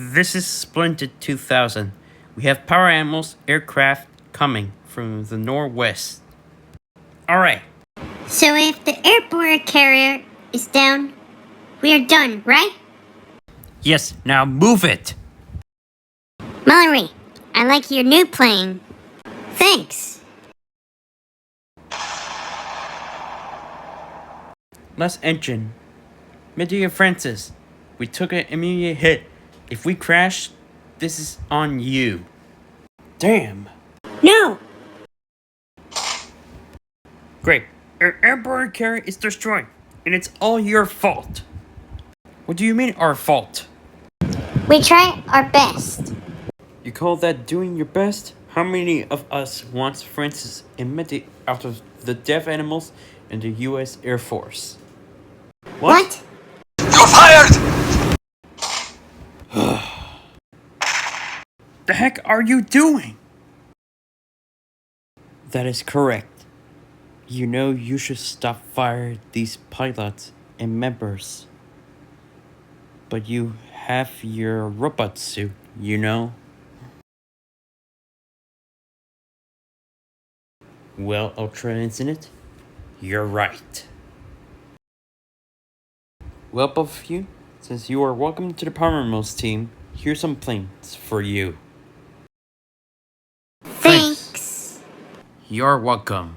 This is Splendid 2000. We have Poweranimals aircraft coming from the northwest. Alright. So if the airborne carrier is down, we are done, right? Yes, now move it! Mallorie, I like your new plane. Thanks. Last engine. Medea Francis. We took an immediate hit. If we crash, this is on you. Damn. No! Great. Our airborne carrier is destroyed, and it's all your fault. What do you mean, our fault? We try our best. You call that doing your best? How many of us wants Francis and Medea out of the deaf animals in the U.S. Air Force? What? You're fired! The heck are you doing? That is correct. You know you should stop firing these pilots and members. But you have your robot suit, you know? Well, Ultra Incident, you're right. Well, both of you, since you are welcome to the Poweranimals team, here's some planes for you. Thanks. You're welcome.